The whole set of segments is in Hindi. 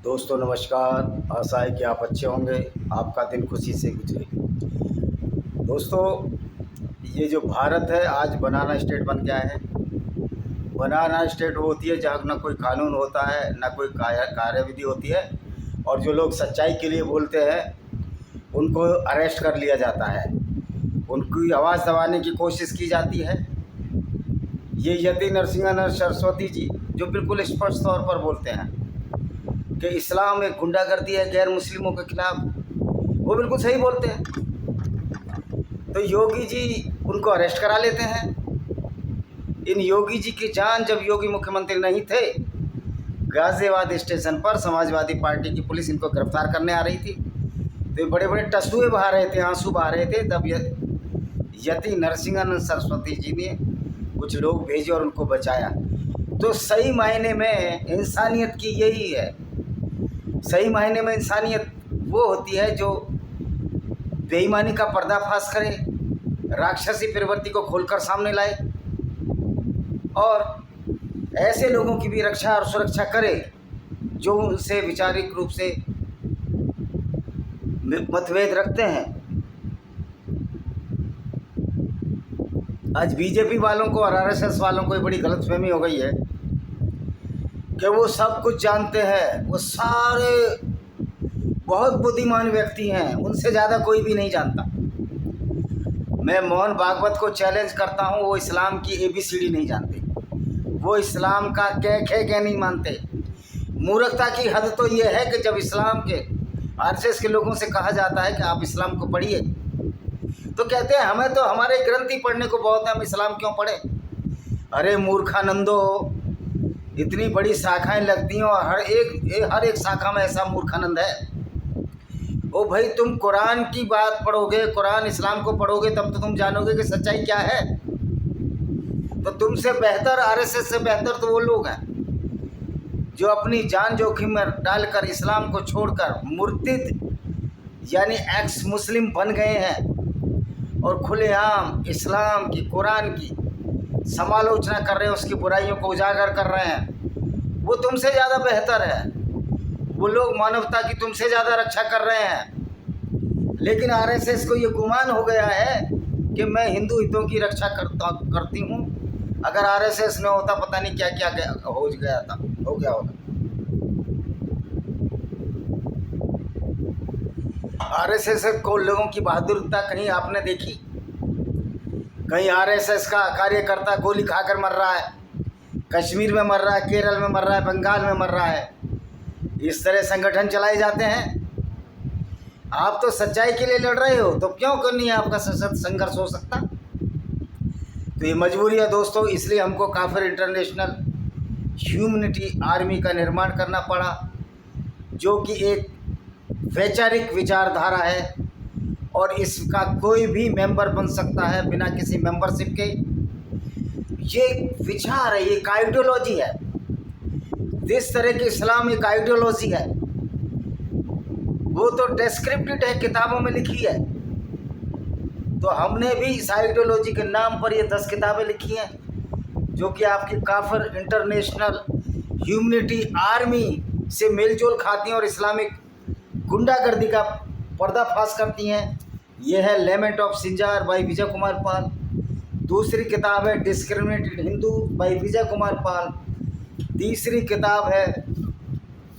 दोस्तों नमस्कार। आशा है कि आप अच्छे होंगे, आपका दिन खुशी से गुजरे। दोस्तों, ये जो भारत है आज बनाना स्टेट बन गया है। बनाना स्टेट वो होती है जहाँ ना कोई कानून होता है, ना कोई कार्यविधि होती है, और जो लोग सच्चाई के लिए बोलते हैं उनको अरेस्ट कर लिया जाता है, उनकी आवाज़ दबाने की कोशिश की जाती है। ये यति नरसिंहानंद सरस्वती जी जो बिल्कुल स्पष्ट तौर पर बोलते हैं कि इस्लाम एक गुंडागर्दी है गैर मुस्लिमों के खिलाफ, वो बिल्कुल सही बोलते हैं। तो योगी जी उनको अरेस्ट करा लेते हैं। इन योगी जी की जान जब योगी मुख्यमंत्री नहीं थे, गाज़ियाबाद स्टेशन पर समाजवादी पार्टी की पुलिस इनको गिरफ्तार करने आ रही थी, तो बड़े बड़े टसुए बहा रहे थे, आंसू बहा रहे थे। तब यति नरसिंहानंद सरस्वती जी ने कुछ लोग भेजे और उनको बचाया। तो सही मायने में इंसानियत की यही है। सही मायने में इंसानियत वो होती है जो बेईमानी का पर्दाफाश करे, राक्षसी प्रवृत्ति को खोलकर सामने लाए और ऐसे लोगों की भी रक्षा और सुरक्षा करे जो उनसे वैचारिक रूप से मतभेद रखते हैं। आज बीजेपी वालों को और आरएसएस वालों को बड़ी गलतफहमी हो गई है कि वो सब कुछ जानते हैं, वो सारे बहुत बुद्धिमान व्यक्ति हैं, उनसे ज़्यादा कोई भी नहीं जानता। मैं मोहन भागवत को चैलेंज करता हूँ, वो इस्लाम की ABCD नहीं जानते, वो इस्लाम का क्या नहीं मानते। मूर्खता की हद तो ये है कि जब इस्लाम के आरएसएस के लोगों से कहा जाता है कि आप इस्लाम को पढ़िए, तो कहते हैं हमें तो हमारे ग्रंथ ही पढ़ने को बहुत है, हम इस्लाम क्यों पढ़े। अरे मूर्खानंदो, इतनी बड़ी शाखाएं लगती हैं और हर एक शाखा में ऐसा मूर्खानंद है। ओ भाई, तुम कुरान की बात पढ़ोगे, कुरान इस्लाम को पढ़ोगे, तब तो तुम जानोगे कि सच्चाई क्या है। तो तुमसे बेहतर, आरएसएस से बेहतर तो वो लोग हैं जो अपनी जान जोखिम में डालकर इस्लाम को छोड़कर मुर्तिद यानी एक्स मुस्लिम बन गए हैं और खुलेआम इस्लाम की, कुरान की समालोचना कर रहे हैं, उसकी बुराइयों को उजागर कर रहे हैं। वो तुमसे ज़्यादा बेहतर है, वो लोग मानवता की तुमसे ज़्यादा रक्षा कर रहे हैं। लेकिन आरएसएस को ये गुमान हो गया है कि मैं हिंदू हितों की रक्षा करती हूँ। अगर आरएसएस न होता पता नहीं क्या क्या हो गया होगा। आरएसएस को लोगों की बहादुरता कहीं आपने देखी? कहीं आरएसएस का कार्यकर्ता गोली खाकर मर रहा है, कश्मीर में मर रहा है, केरल में मर रहा है, बंगाल में मर रहा है। इस तरह संगठन चलाए जाते हैं। आप तो सच्चाई के लिए लड़ रहे हो, तो क्यों नहीं आपका सशक्त संघर्ष हो सकता? तो ये मजबूरी है दोस्तों, इसलिए हमको काफिर इंटरनेशनल ह्यूमनिटी आर्मी का निर्माण करना पड़ा, जो कि एक वैचारिक विचारधारा है और इसका कोई भी मेंबर बन सकता है बिना किसी मेंबरशिप के। ये विचार है, ये एक आइडियोलॉजी है। जिस तरह की इस्लाम एक आइडियोलॉजी है, वो तो डिस्क्रिप्टेड है, किताबों में लिखी है। तो हमने भी इस आइडियोलॉजी के नाम पर ये 10 किताबें लिखी हैं, जो कि आपकी काफिर इंटरनेशनल ह्यूमनिटी आर्मी से मेलजोल खाती हैं और इस्लामिक गुंडागर्दी का पर्दाफाश करती हैं। यह है लेमेंट of Sinjar by Vijay Kumar Pal. दूसरी किताब है डिस्क्रिमिनेटेड हिंदू बाई विजय कुमार पाल। तीसरी किताब है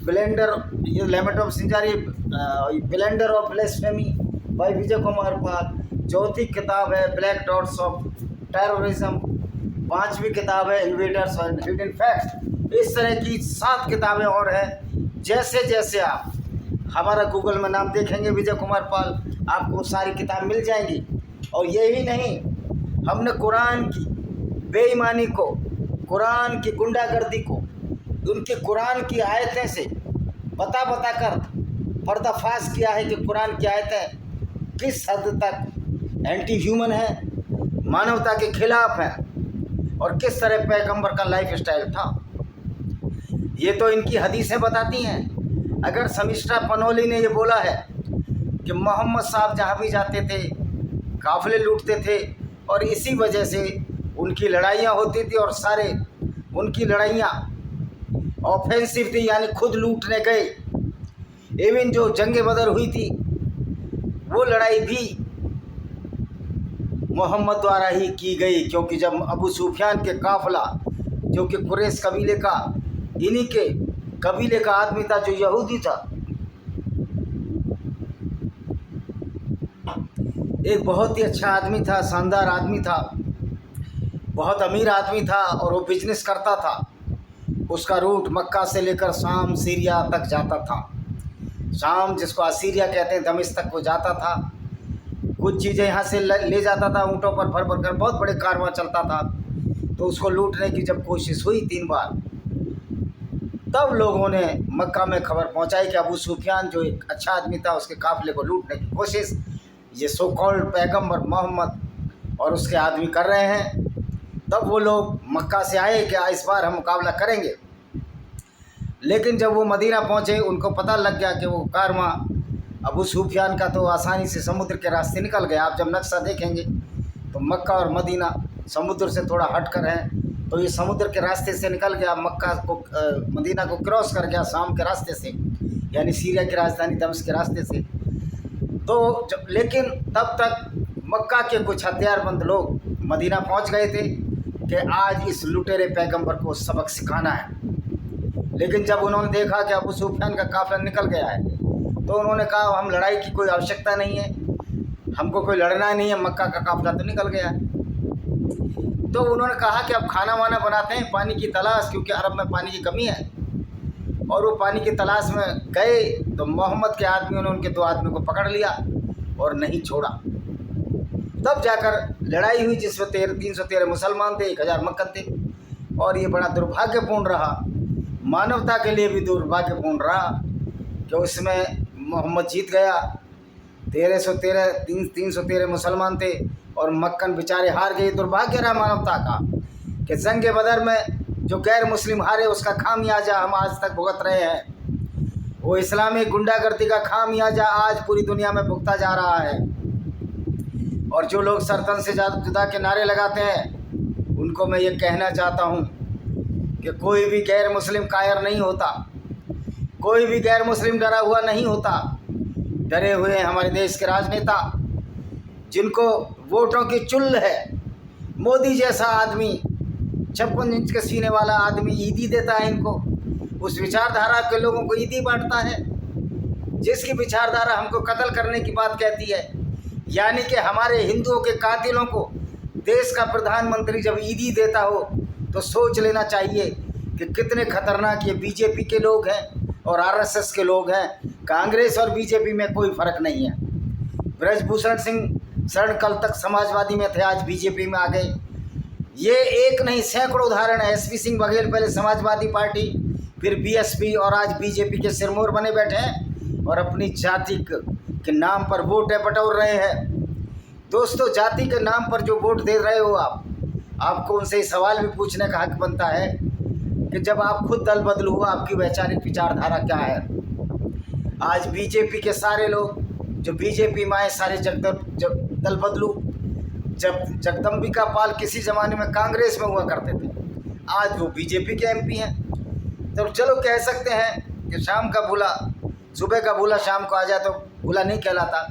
ब्लेंडर, ये लेमेंट ऑफ सिंजार, ये blender of ब्लेस्फेमी by Vijay Kumar Pal. चौथी किताब है ब्लैक डॉट्स ऑफ टेररिज्म। पांचवी किताब है इन्वेडर्स एंड हिडन फैक्ट्स। इस तरह की 7 किताबें और हैं। जैसे जैसे आप हमारा गूगल में नाम देखेंगे विजय कुमार पाल, आपको सारी किताब मिल जाएंगी। और यही नहीं, हमने कुरान की बेईमानी को, कुरान की गुंडागर्दी को, उनके कुरान की आयतें से बता कर पर्दाफाश किया है कि कुरान की आयतें किस हद तक एंटी ह्यूमन है, मानवता के खिलाफ हैं और किस तरह पैगंबर का लाइफ स्टाइल था। ये तो इनकी हदीसें बताती हैं। अगर शमिष्ठा पनोली ने ये बोला है कि मोहम्मद साहब जहाँ भी जाते थे काफिले लूटते थे और इसी वजह से उनकी लड़ाइयाँ होती थी और सारे उनकी लड़ाइयाँ ऑफेंसिव थी, यानी खुद लूटने गए इवन जो जंग बदर हुई थी वो लड़ाई भी मोहम्मद द्वारा ही की गई, क्योंकि जब अबू सुफियान के काफिला जो कि कुरैश कबीले का, इन्हीं के कबीले का आदमी था जो यहूदी था, एक बहुत ही अच्छा आदमी था, शानदार आदमी था, बहुत अमीर आदमी था और वो बिजनेस करता था। उसका रूट मक्का से लेकर शाम सीरिया तक जाता था। शाम जिसको असीरिया कहते हैं, दमिश्क तक वो जाता था। कुछ चीज़ें यहाँ से ले जाता था ऊँटों पर भर भर कर, बहुत बड़े कारवां चलता था। तो उसको लूटने की जब कोशिश हुई 3 बार, तब लोगों ने मक्का में खबर पहुँचाई कि अबू सुफियान जो एक अच्छा आदमी था उसके काफिले को लूटने की कोशिश ये सो कॉल्ड पैगम्बर मोहम्मद और उसके आदमी कर रहे हैं। तब वो लोग मक्का से आए कि इस बार हम मुकाबला करेंगे। लेकिन जब वो मदीना पहुँचे उनको पता लग गया कि वो कारवां अबू सुफियान का तो आसानी से समुद्र के रास्ते निकल गया। आप जब नक्शा देखेंगे तो मक्का और मदीना समुद्र से थोड़ा हट कर है, तो ये समुद्र के रास्ते से निकल गया, मक्का को मदीना को क्रॉस कर गया शाम के रास्ते से, यानी सीरिया की राजधानी दमिश्क के रास्ते से। तो लेकिन तब तक मक्का के कुछ हथियारबंद लोग मदीना पहुंच गए थे कि आज इस लुटेरे पैगंबर को सबक सिखाना है। लेकिन जब उन्होंने देखा कि अबू सुफियान का काफिला निकल गया है, तो उन्होंने कहा हम लड़ाई की कोई आवश्यकता नहीं है, हमको कोई लड़ना नहीं है, मक्का का काफिला तो निकल गया है। तो उन्होंने कहा कि अब खाना वाना बनाते हैं, पानी की तलाश, क्योंकि अरब में पानी की कमी है। और वो पानी की तलाश में गए तो मोहम्मद के आदमियों ने उनके 2 आदमियों को पकड़ लिया और नहीं छोड़ा। तब जाकर लड़ाई हुई जिसमें 313 मुसलमान थे, 1000 मक्कन थे। और ये बड़ा दुर्भाग्यपूर्ण रहा, मानवता के लिए भी दुर्भाग्यपूर्ण रहा कि उसमें मोहम्मद जीत गया। 313 मुसलमान थे और मक्कन बेचारे हार गए। दुर्भाग्य रहा मानवता का कि जंग बदर में जो गैर मुस्लिम हारे उसका खामियाजा हम आज तक भुगत रहे हैं। वो इस्लामी गुंडागर्दी का खामियाजा आज पूरी दुनिया में भुगता जा रहा है। और जो लोग सरतन से जुदा के नारे लगाते हैं उनको मैं ये कहना चाहता हूँ कि कोई भी गैर मुस्लिम कायर नहीं होता, कोई भी गैर मुस्लिम डरा हुआ नहीं होता। डरे हुए हमारे देश के राजनेता जिनको वोटों की चुल्ल है। मोदी जैसा आदमी 56 इंच के सीने वाला आदमी ईदी देता है इनको, उस विचारधारा के लोगों को ईदी बांटता है जिसकी विचारधारा हमको कत्ल करने की बात कहती है। यानी कि हमारे हिंदुओं के कातिलों को देश का प्रधानमंत्री जब ईदी देता हो तो सोच लेना चाहिए कि कितने खतरनाक ये बीजेपी के लोग हैं और आरएसएस के लोग हैं। कांग्रेस और बीजेपी में कोई फ़र्क नहीं है। ब्रजभूषण सिंह शरण कल तक समाजवादी में थे, आज बीजेपी में आ गए। ये एक नहीं सैकड़ों उदाहरण है। एसपी सिंह बघेल पहले समाजवादी पार्टी, फिर बीएसपी और आज बीजेपी के सिरमौर बने बैठे हैं और अपनी जाति के नाम पर वोट बटोर रहे हैं। दोस्तों, जाति के नाम पर जो वोट दे रहे हो आपको उनसे सवाल भी पूछने का हक बनता है कि जब आप खुद दल बदलू हुआ आपकी वैचारिक विचारधारा क्या है। आज बीजेपी के सारे लोग जो बीजेपी में आए सारे दल बदलू। जब जगदम्बिका पाल किसी ज़माने में कांग्रेस में हुआ करते थे, आज वो बीजेपी के एमपी हैं। तो चलो कह सकते हैं कि शाम का भूला, सुबह का भूला शाम को आ जाए तो भूला नहीं कहलाता।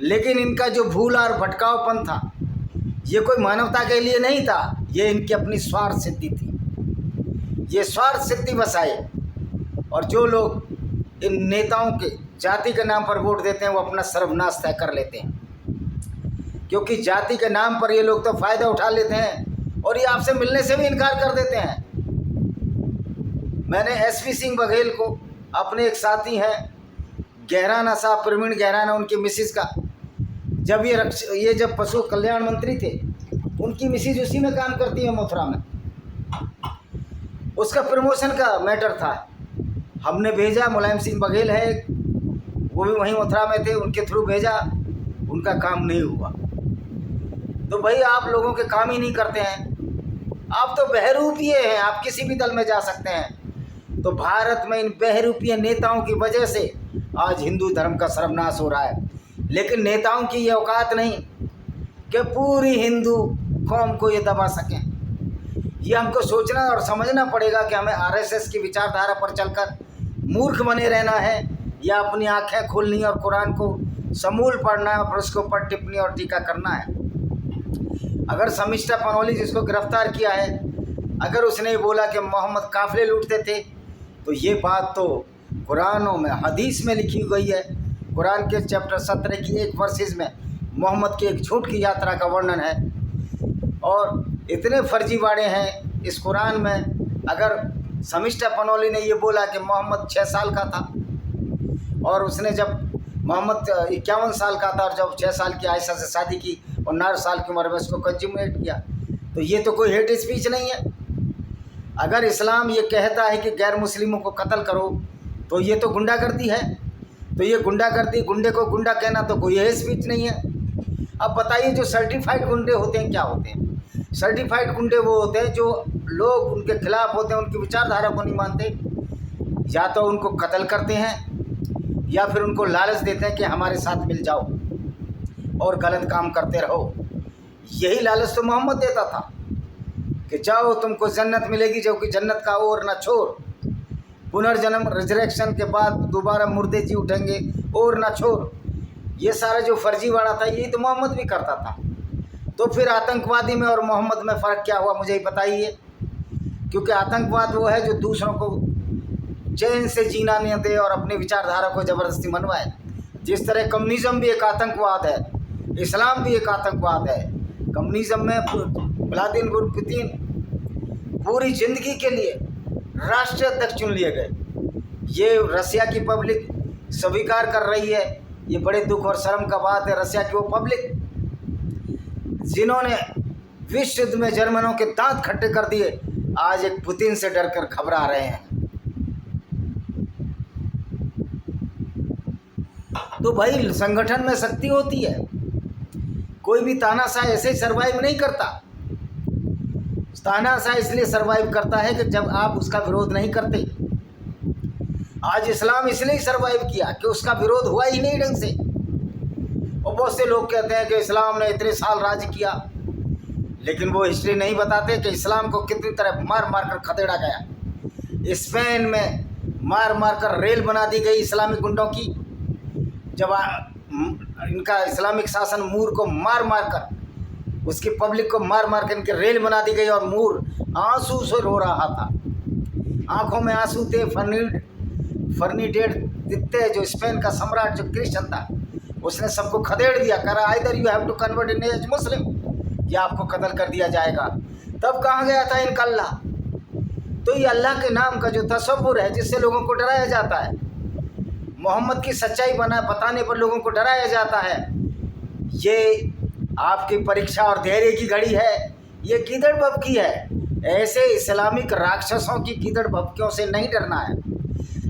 लेकिन इनका जो भूला और भटकावपन था ये कोई मानवता के लिए नहीं था, ये इनकी अपनी स्वार्थ सिद्धि थी। ये स्वार्थ सिद्धि बसाए। और जो लोग इन नेताओं के जाति के नाम पर वोट देते हैं वो अपना सर्वनाश तय कर लेते हैं, क्योंकि जाति के नाम पर ये लोग तो फ़ायदा उठा लेते हैं और ये आपसे मिलने से भी इनकार कर देते हैं। मैंने एसपी सिंह बघेल को, अपने एक साथी हैं गहराना साहब, प्रवीण गहराना, उनकी मिसिस का, जब ये जब पशु कल्याण मंत्री थे उनकी मिसिस उसी में काम करती है मथुरा में, उसका प्रमोशन का मैटर था। हमने भेजा, मुलायम सिंह बघेल है वो भी वहीं मथुरा में थे, उनके थ्रू भेजा, उनका काम नहीं हुआ। तो भाई आप लोगों के काम ही नहीं करते हैं, आप तो बहरूपिये हैं, आप किसी भी दल में जा सकते हैं। तो भारत में इन बहरूपिये नेताओं की वजह से आज हिंदू धर्म का सर्वनाश हो रहा है। लेकिन नेताओं की ये औकात नहीं कि पूरी हिंदू कौम को ये दबा सकें। ये हमको सोचना और समझना पड़ेगा कि हमें आरएसएस की विचारधारा पर चलकर मूर्ख बने रहना है या अपनी आंखें खोलनी और कुरान को समूल पढ़ना है और फिर उसके ऊपर टिप्पणी और टीका करना है। अगर शमिष्ठा पनौली जिसको गिरफ्तार किया है, अगर उसने ये बोला कि मोहम्मद काफिले लूटते थे, तो ये बात तो कुरानों में हदीस में लिखी गई है। कुरान के चैप्टर 17 की एक वर्सेस में मोहम्मद की एक झूठ की यात्रा का वर्णन है। और इतने फर्जीवाड़े हैं इस कुरान में। अगर शमिष्ठा पनौली ने ये बोला कि मोहम्मद 6 साल का था और उसने जब मोहम्मद 51 साल का था और जब 6 साल की आयशा से शादी की और 9 साल की उम्र में उसको कंज्यूमेट किया, तो ये तो कोई हेट स्पीच नहीं है। अगर इस्लाम ये कहता है कि गैर मुस्लिमों को कत्ल करो, तो ये तो गुंडागर्दी है। तो ये गुंडागर्दी, गुंडे को गुंडा कहना तो कोई हेट स्पीच नहीं है। अब बताइए, जो सर्टिफाइड गुंडे होते हैं क्या होते हैं? सर्टिफाइड गुंडे वो होते हैं जो लोग उनके खिलाफ होते हैं, उनकी विचारधारा को नहीं मानते, या तो उनको कत्ल करते हैं या फिर उनको लालच देते हैं कि हमारे साथ मिल जाओ और गलत काम करते रहो। यही लालच तो मोहम्मद देता था कि जाओ तुमको जन्नत मिलेगी, जो कि जन्नत का और न छोड़, पुनर्जन्म रिजरेक्शन के बाद दोबारा मुर्दे जी उठेंगे और न छोड़। ये सारा जो फर्जीवाड़ा था यही तो मोहम्मद भी करता था। तो फिर आतंकवादी में और मोहम्मद में फ़र्क क्या हुआ, मुझे ही बताइए। क्योंकि आतंकवाद वो है जो दूसरों को चैन से जीना नहीं दे और अपनी विचारधारा को ज़बरदस्ती मनवाए। जिस तरह कम्युनिज़्म भी एक आतंकवाद है, इस्लाम भी एक आतंकवाद है। कम्युनिज़्म में व्लादिमीर पुतिन पूरी ज़िंदगी के लिए राष्ट्रीय अध्यक्ष चुन लिए गए। ये रसिया की पब्लिक स्वीकार कर रही है। ये बड़े दुख और शर्म का बात है। रसिया की वो पब्लिक जिन्होंने विश्व युद्ध में जर्मनों के दांत खट्टे कर दिए, आज एक पुतिन से डरकर घबरा रहे हैं। तो भाई संगठन में शक्ति होती है। कोई भी तानाशाह ऐसे ही सर्वाइव नहीं करता। तानाशाह इसलिए सर्वाइव करता है कि जब आप उसका विरोध नहीं करते। आज इस्लाम इसलिए सर्वाइव किया कि उसका विरोध हुआ ही नहीं ढंग से। और बहुत से लोग कहते हैं कि इस्लाम ने इतने साल राज किया, लेकिन वो हिस्ट्री नहीं बताते कि इस्लाम को कितनी तरह मार मार कर खदेड़ा गया। स्पेन में मार मार कर रेल बना दी गई इस्लामिक गुंडों की। जब इनका इस्लामिक शासन मूर को मार मार कर, उसकी पब्लिक को मार मार कर इनकी रेल बना दी गई और मूर आंसू से रो रहा था। आंखों में आंसू थे। फर्नीडेट दित्ते जो स्पेन का सम्राट जो क्रिश्चियन था, उसने सबको खदेड़ दिया। कह रहा either you have to convert in as Muslim, या आपको कत्ल कर दिया जाएगा। तब कहाँ गया था इनका अल्लाह? तो ये अल्लाह के नाम का जो तसव्वुर है जिससे लोगों को डराया जाता है, मोहम्मद की सच्चाई बताने पर लोगों को डराया जाता है, ये आपकी परीक्षा और धैर्य की घड़ी है। ये कीदड़ भभकी है। ऐसे इस्लामिक राक्षसों की कीदड़ भभकियों से नहीं डरना है।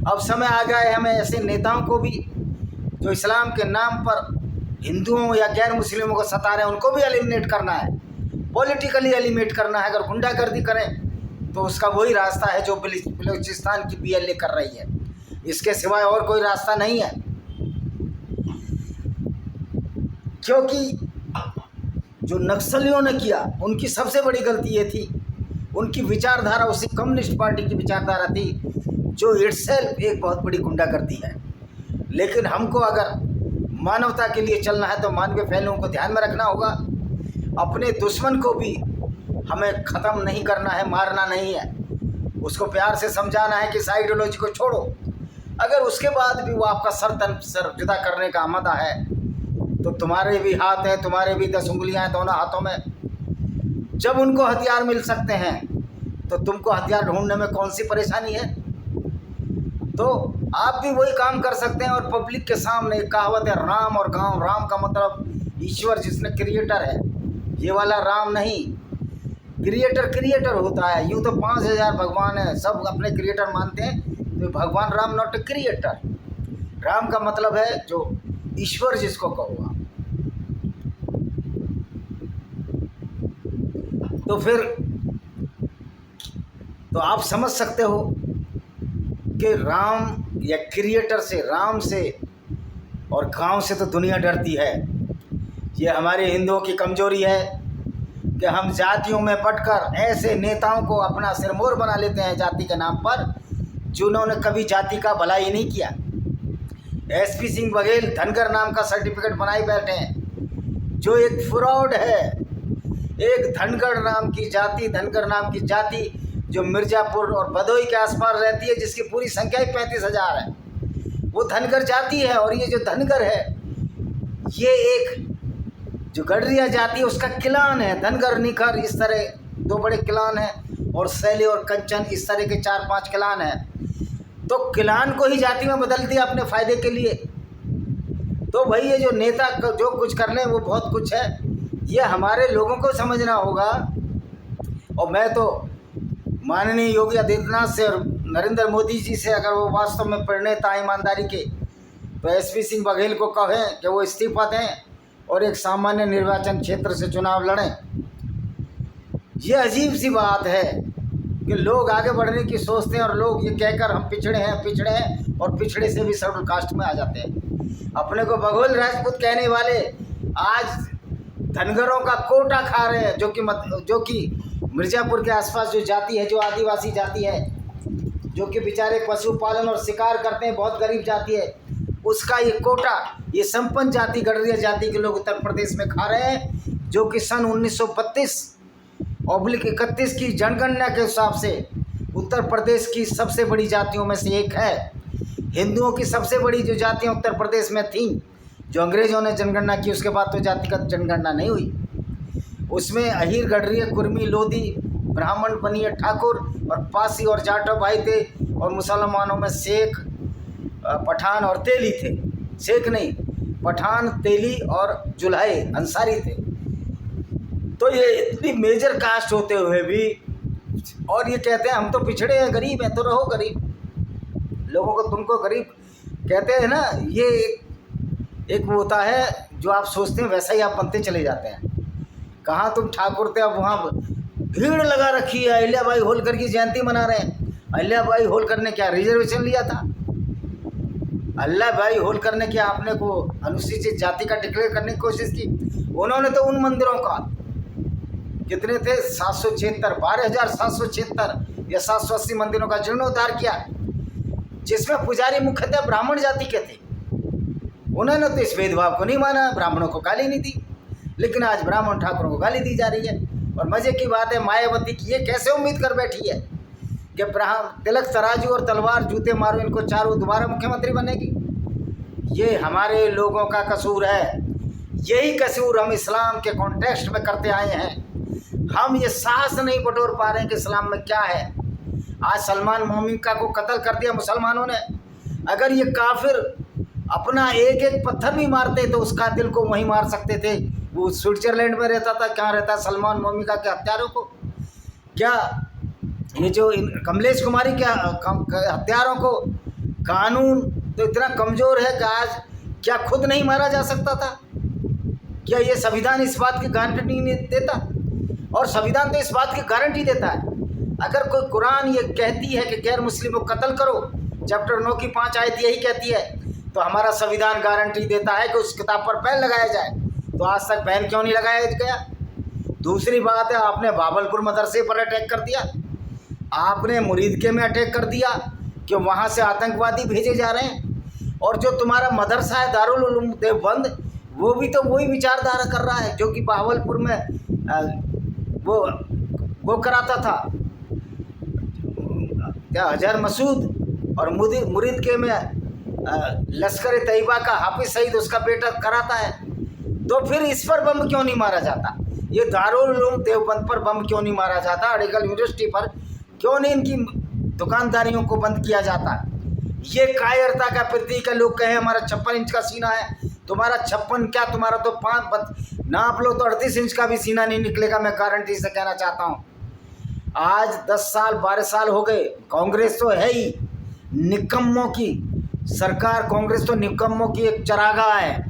अब समय आ गया है हमें ऐसे नेताओं को भी जो इस्लाम के नाम पर हिंदुओं या गैर मुस्लिमों को सता रहे हैं, उनको भी एलिमिनेट करना है, पॉलिटिकली एलिमिनेट करना है। अगर गुंडागर्दी करें तो उसका वही रास्ता है जो बलूचिस्तान की PLA कर रही है। इसके सिवाय और कोई रास्ता नहीं है। क्योंकि जो नक्सलियों ने किया, उनकी सबसे बड़ी गलती ये थी, उनकी विचारधारा उसी कम्युनिस्ट पार्टी की विचारधारा थी जो इटसेल्फ एक बहुत बड़ी गुंडागर्दी है। लेकिन हमको अगर मानवता के लिए चलना है तो मानवीय पहलुओं को ध्यान में रखना होगा। अपने दुश्मन को भी हमें ख़त्म नहीं करना है, मारना नहीं है, उसको प्यार से समझाना है कि इस आइडियोलॉजी को छोड़ो। अगर उसके बाद भी वो आपका सर जुदा करने का आमादा है, तो तुम्हारे भी हाथ हैं, तुम्हारे भी 10 उंगलियां हैं दोनों हाथों में। जब उनको हथियार मिल सकते हैं तो तुमको हथियार ढूंढने में कौन सी परेशानी है? तो आप भी वही काम कर सकते हैं। और पब्लिक के सामने एक कहावत है, राम और गांव। राम का मतलब ईश्वर जिसने क्रिएटर है, ये वाला राम नहीं। क्रिएटर होता है। यूँ तो 5000 भगवान हैं, सब अपने क्रिएटर मानते हैं, तो भगवान Ram not a creator. Ram का मतलब है जो ईश्वर जिसको कहोगा। तो फिर तो आप समझ सकते हो कि राम या क्रिएटर से, राम से और गांव से तो दुनिया डरती है। ये हमारे हिंदुओं की कमजोरी है कि हम जातियों में पटकर ऐसे नेताओं को अपना सिरमौर बना लेते हैं जाति के नाम पर, जिन्होंने कभी जाति का भलाई नहीं किया। एसपी सिंह बघेल धनगर नाम का सर्टिफिकेट बनाए बैठे हैं, जो एक फ्रॉड है। एक धनगर नाम की जाति जो मिर्ज़ापुर और भदोही के आसपास रहती है, जिसकी पूरी संख्या ही 35,000 है, वो धनगर जाति है। और ये जो धनगर है, ये एक जो गडरिया जाति है उसका किलान है। धनगर, निखर, इस तरह 2 बड़े किलान हैं, और सैले और कंचन इस तरह के 4-5 किलान हैं। तो किलान को ही जाति में बदल दिया अपने फ़ायदे के लिए। तो भाई ये जो नेता जो कुछ कर लें वो बहुत कुछ है, ये हमारे लोगों को समझना होगा। और मैं तो माननीय योगी आदित्यनाथ से और नरेंद्र मोदी जी से, अगर वो वास्तव में प्रणेता ईमानदारी के, तो एसपी सिंह बघेल को कहें कि वो इस्तीफा दें और एक सामान्य निर्वाचन क्षेत्र से चुनाव लड़ें। ये अजीब सी बात है कि लोग आगे बढ़ने की सोचते हैं और लोग ये कहकर हम पिछड़े हैं और पिछड़े से भी शेड्यूल कास्ट में आ जाते हैं। अपने को बघेल राजपूत कहने वाले आज धनगरों का कोटा खा रहे हैं, जो कि मिर्ज़ापुर के आसपास जो जाति है, जो आदिवासी जाति है, जो कि बेचारे पशुपालन और शिकार करते हैं, बहुत गरीब जाति है, उसका ये कोटा ये संपन्न जाति गडरिया जाति के लोग उत्तर प्रदेश में खा रहे हैं, जो कि सन 1932/31 की जनगणना के हिसाब से उत्तर प्रदेश की सबसे बड़ी जातियों में से एक है। हिंदुओं की सबसे बड़ी जो जातियाँ उत्तर प्रदेश में थीं, जो अंग्रेज़ों ने जनगणना की, उसके बाद तो जातिगत जनगणना नहीं हुई। उसमें अहीर, गडरिया, कुर्मी, लोधी, ब्राह्मण, बनिया, ठाकुर और पासी और जाटव भाई थे, और मुसलमानों में शेख, पठान और तेली थे। शेख नहीं, पठान, तेली और जुल्हे अंसारी थे। तो ये इतनी मेजर कास्ट होते हुए भी, और ये कहते हैं हम तो पिछड़े हैं, गरीब हैं, तो रहो गरीब। लोगों को तुमको गरीब कहते हैं ना, ये एक वो होता है जो आप सोचते हैं वैसा ही आप बनते चले जाते हैं। कहाँ तुम ठाकुर थे, अब वहाँ भीड़ लगा रखी है। अहिल्याबाई होलकर की जयंती मना रहे हैं। अहिल्याबाई होलकर ने क्या रिजर्वेशन लिया था? अहिल्याबाई होलकर ने क्या अपने को अनुसूचित जाति का डिक्लेयर करने की कोशिश की? उन्होंने तो उन मंदिरों का, कितने थे, 776, 12,776 या 780 मंदिरों का जीर्णोद्धार किया, जिसमें पुजारी मुख्यतः ब्राह्मण जाति के थे। उन्होंने तो इस भेदभाव को नहीं माना, ब्राह्मणों को गाली नहीं दी, लेकिन आज ब्राह्मण ठाकुरों को गाली दी जा रही है। और मज़े की बात है, मायावती की ये कैसे उम्मीद कर बैठी है कि तिलक, तराजू और तलवार, जूते मारो इनको चारों, दोबारा मुख्यमंत्री बनेगी। ये हमारे लोगों का कसूर है। यही कसूर हम इस्लाम के कॉन्टेक्स्ट में करते आए हैं। हम ये साहस नहीं बटोर पा रहे हैं कि इस्लाम में क्या है। आज सलमान मोमिका को कत्ल कर दिया मुसलमानों ने। अगर ये काफिर अपना एक एक पत्थर भी मारते तो उस कातिल को वहीं मार सकते थे। वो स्विट्जरलैंड में रहता था, कहाँ रहता सलमान मोमिका के हत्यारों को? क्या ये जो कमलेश कुमारी के हत्यारों को कानून तो इतना कमज़ोर है कि आज क्या खुद नहीं मारा जा सकता था? क्या ये संविधान इस बात की गारंटी नहीं देता? और संविधान तो इस बात की गारंटी देता है, अगर कोई कुरान ये कहती है कि गैर मुस्लिम को कत्ल करो, चैप्टर 9 की 5 आयत यही कहती है, तो हमारा संविधान गारंटी देता है कि उस किताब पर बैन लगाया जाए। तो आज तक बैन क्यों नहीं लगाया गया? दूसरी बात है, आपने भावलपुर मदरसे पर अटैक कर दिया, आपने मुरीदके में अटैक कर दिया कि वहाँ से आतंकवादी भेजे जा रहे हैं। और जो तुम्हारा मदरसा है दारुल उलूम देवबंद, वो भी तो वही विचारधारा कर रहा है जो कि भावलपुर में वो कराता था, क्या अजहर मसूद, और मुरीदके में लश्कर तैयबा का हाफिज सईद उसका बेटा कराता है। तो फिर इस पर बम क्यों नहीं मारा जाता? ये दारुल उलूम देवबंद पर बम क्यों नहीं मारा जाता? अलीगढ़ यूनिवर्सिटी पर क्यों नहीं इनकी दुकानदारियों को बंद किया जाता? ये कायरता का प्रतीक है। लोग कहें हमारा 56 इंच का सीना है, तुम्हारा 56 क्या, तुम्हारा तो 5 नाप लो तो 38 इंच का भी सीना नहीं निकलेगा। मैं गारंटी से कहना चाहता हूँ। आज 10 साल 12 साल हो गए, कांग्रेस तो है ही निकम्मों की सरकार, कांग्रेस तो निकम्मों की एक चरागाह है,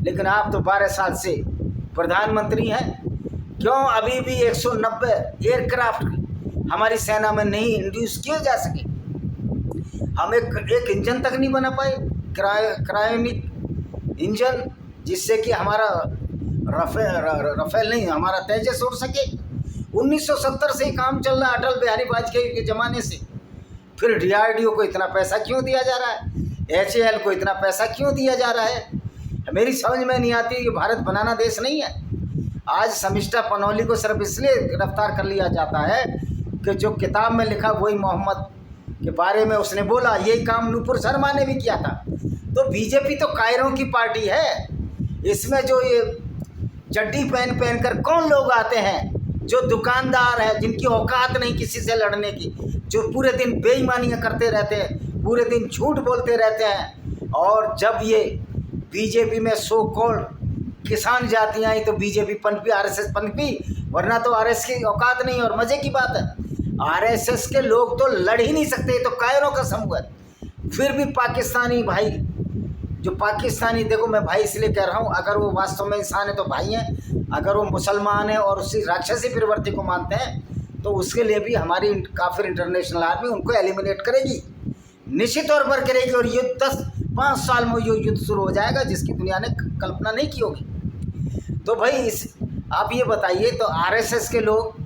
लेकिन आप तो 12 साल से प्रधानमंत्री हैं। क्यों अभी भी 190 एयरक्राफ्ट हमारी सेना में नहीं इंड्यूस किए जा सके? हम एक इंजन तक नहीं बना पाए, क्रायोनिक इंजन, जिससे कि हमारा रफेल नहीं, हमारा तेजस उड़ सके। 1970 से ही काम चल रहा है, अटल बिहारी वाजपेयी के ज़माने से। फिर DRDO को इतना पैसा क्यों दिया जा रहा है? HAL को इतना पैसा क्यों दिया जा रहा है, मेरी समझ में नहीं आती। ये भारत बनाना देश नहीं है। आज शर्मिष्ठा पनौली को सिर्फ इसलिए गिरफ्तार कर लिया जाता है कि जो किताब में लिखा वही मोहम्मद के बारे में उसने बोला। यही काम नूपुर शर्मा ने भी किया था। तो बीजेपी तो कायरों की पार्टी है। इसमें जो ये चड्डी पहन कर कौन लोग आते हैं, जो दुकानदार है, जिनकी औकात नहीं किसी से लड़ने की, जो पूरे दिन बेईमानियां करते रहते हैं, पूरे दिन झूठ बोलते रहते हैं। और जब ये बीजेपी में सो कॉल्ड किसान जातियाँ आई तो बीजेपी पनपी, RSS पनपी, वरना तो RSS की औकात नहीं। और मज़े की बात है, RSS के लोग तो लड़ ही नहीं सकते, तो कायरों का समूह है। फिर भी पाकिस्तानी भाई, जो पाकिस्तानी, देखो मैं भाई इसलिए कह रहा हूँ, अगर वो वास्तव में इंसान है तो भाई हैं, अगर वो मुसलमान है और उसी राक्षसी प्रवृत्ति को मानते हैं तो उसके लिए भी हमारी काफिर इंटरनेशनल आर्मी उनको एलिमिनेट करेगी, निश्चित तौर पर करेगी। और ये 10-5 साल में ये युद्ध शुरू हो जाएगा जिसकी दुनिया ने कल्पना नहीं की होगी। तो भाई आप ये बताइए, तो RSS के लोग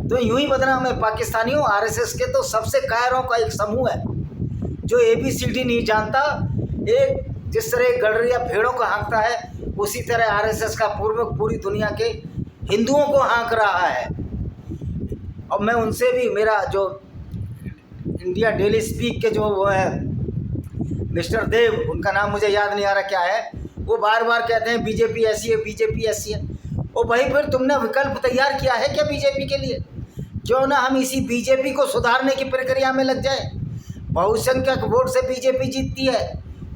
तो यूं ही बदनाम है। पाकिस्तानियों, RSS के तो सबसे कायरों का एक समूह है जो ABCD नहीं जानता। एक जिस तरह गडरिया भेड़ों को हाँकता है, उसी तरह RSS का पूरी दुनिया के हिंदुओं को हाँक रहा है। और मैं उनसे भी, मेरा जो इंडिया डेली स्पीक के जो वो है मिस्टर देव, उनका नाम मुझे याद नहीं आ रहा क्या है, वो बार बार कहते हैं बीजेपी ऐसी है, बीजेपी ऐसी है। ओ भाई, फिर तुमने विकल्प तैयार किया है क्या बीजेपी के लिए? क्यों ना हम इसी बीजेपी को सुधारने की प्रक्रिया में लग जाए। बहुसंख्यक वोट से बीजेपी जीतती है,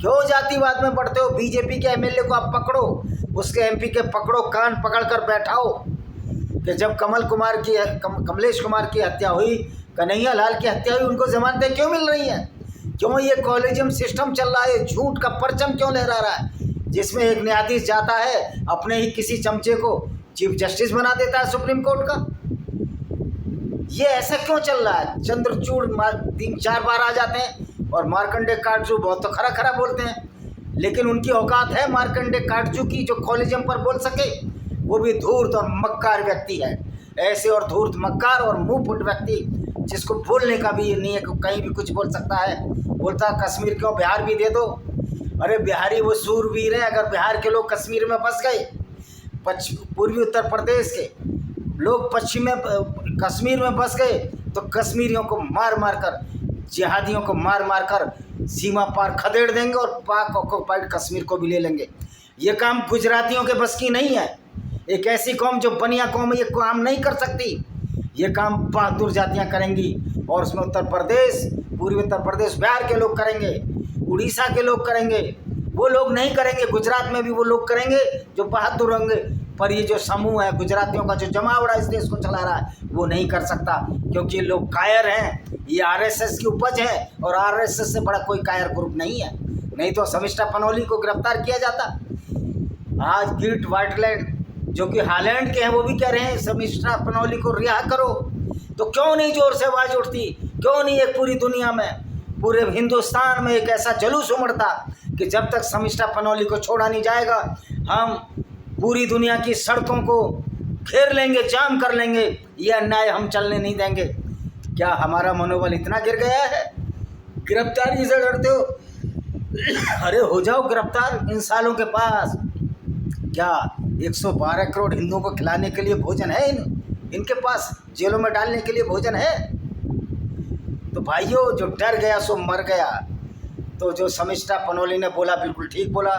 क्यों जातिवाद में बढ़ते हो? बीजेपी के MLA को आप पकड़ो, उसके MP के पकड़ो, कान पकड़ कर बैठाओ कि जब कमलेश कुमार की हत्या हुई, कन्हैया लाल की हत्या हुई, उनको जमानतें क्यों मिल रही हैं? क्यों ये कॉलेजियम सिस्टम चल रहा है? झूठ का परचम क्यों लहरा रहा है, जिसमें एक न्यायाधीश जाता है अपने ही किसी चमचे को चीफ जस्टिस बना देता है सुप्रीम कोर्ट का? ये ऐसा क्यों चल रहा है? चंद्रचूड़ 3-4 बार आ जाते हैं और मार्कंडे काटजू बहुत तो खरा खरा बोलते हैं, लेकिन उनकी औकात है मार्कंडे काटजू की जो कॉलेजियम पर बोल सके? वो भी धूर्त और मक्कार व्यक्ति है, ऐसे और धूर्त, मक्कार और मुंह फुट व्यक्ति जिसको बोलने का भी नहीं है, कहीं भी कुछ बोल सकता है। बोलता कश्मीर क्यों, बिहार भी दे दो। अरे बिहारी वो सूरवीर हैं। अगर बिहार के लोग कश्मीर में बस गए, पूर्वी उत्तर प्रदेश के लोग पश्चिम में कश्मीर में बस गए, तो कश्मीरियों को मार मार कर, जिहादियों को मार मार कर सीमा पार खदेड़ देंगे और पाक ऑक्युपाइड कश्मीर को भी ले लेंगे। ये काम गुजरातियों के बस की नहीं है। एक ऐसी कौम जो बनिया कौम है, ये काम नहीं कर सकती। ये काम बहादुर जातियाँ करेंगी, और उसमें उत्तर प्रदेश, पूर्वी उत्तर प्रदेश, बिहार के लोग करेंगे, उड़ीसा के लोग करेंगे। वो लोग नहीं करेंगे। गुजरात में भी वो लोग करेंगे जो बहादुर होंगे, पर ये जो समूह है गुजरातियों का जो जमावड़ा इस देश को चला रहा है, वो नहीं कर सकता, क्योंकि ये लोग कायर हैं। ये RSS की उपज है, और RSS से बड़ा कोई कायर ग्रुप नहीं है। नहीं तो शर्मिष्ठा पनौली को गिरफ्तार किया जाता। आज गिर्ट वाइटलैंड जो कि हालैंड के हैं, वो भी कह रहे हैं शर्मिष्ठा पनौली को रिहा करो। तो क्यों नहीं जोर से आवाज़ उठती? क्यों नहीं एक पूरी दुनिया में, पूरे हिंदुस्तान में एक ऐसा जुलूस उमड़ता कि जब तक शर्मिष्ठा पनौली को छोड़ा नहीं जाएगा, हम पूरी दुनिया की सड़कों को घेर लेंगे, जाम कर लेंगे, ये अन्याय हम चलने नहीं देंगे। क्या हमारा मनोबल इतना गिर गया है? गिरफ्तारी से डरते हो? अरे हो जाओ गिरफ्तार इन सालों के पास। क्या 112 करोड़ हिंदुओं को खिलाने के लिए भोजन है? इनके पास जेलों में डालने के लिए भोजन है? तो भाइयों, जो डर गया सो मर गया। तो जो शर्मिष्ठा पनौली ने बोला बिल्कुल ठीक बोला।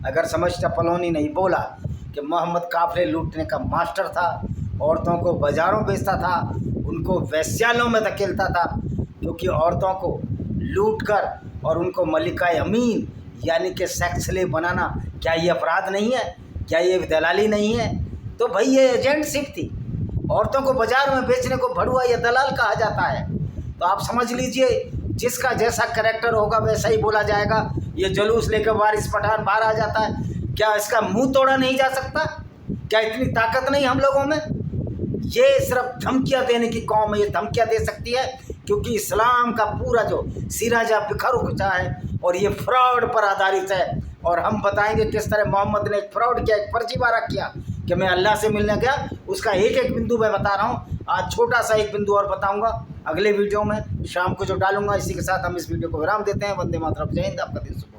अगर शर्मिष्ठा पनौली नहीं बोला कि मोहम्मद काफिले लूटने का मास्टर था, औरतों को बाज़ारों बेचता था, उनको वैश्यालयों में धकेलता था, क्योंकि औरतों को लूट कर और उनको मलिका अमीन यानी कि सेक्स स्लेव बनाना, क्या ये अपराध नहीं है? क्या ये दलाली नहीं है? तो भाई ये एजेंटशिप थी। औरतों को बाजार में बेचने को भड़ुआ या दलाल कहा जाता है। तो आप समझ लीजिए, जिसका जैसा कैरेक्टर होगा वैसा ही बोला जाएगा। ये जुलूस लेकर वारिस पठान बाहर आ जाता है, क्या इसका मुंह तोड़ा नहीं जा सकता? क्या इतनी ताकत नहीं हम लोगों में? ये सिर्फ धमकियां देने की कौम है, ये धमकियां दे सकती है, क्योंकि इस्लाम का पूरा जो सिराजा बिखर उठा है और ये फ्रॉड पर आधारित है। और हम बताएंगे किस तरह मोहम्मद ने एक फ्रॉड किया, एक फर्जीवाड़ा किया कि मैं अल्लाह से मिलने गया। उसका एक एक बिंदु मैं बता रहा हूँ। आज छोटा सा एक बिंदु और बताऊँगा। अगले वीडियो में शाम को जो डालूंगा। इसी के साथ हम इस वीडियो को विराम देते हैं। वंदे मातरम, जय हिंद, आपका दिन शुभ।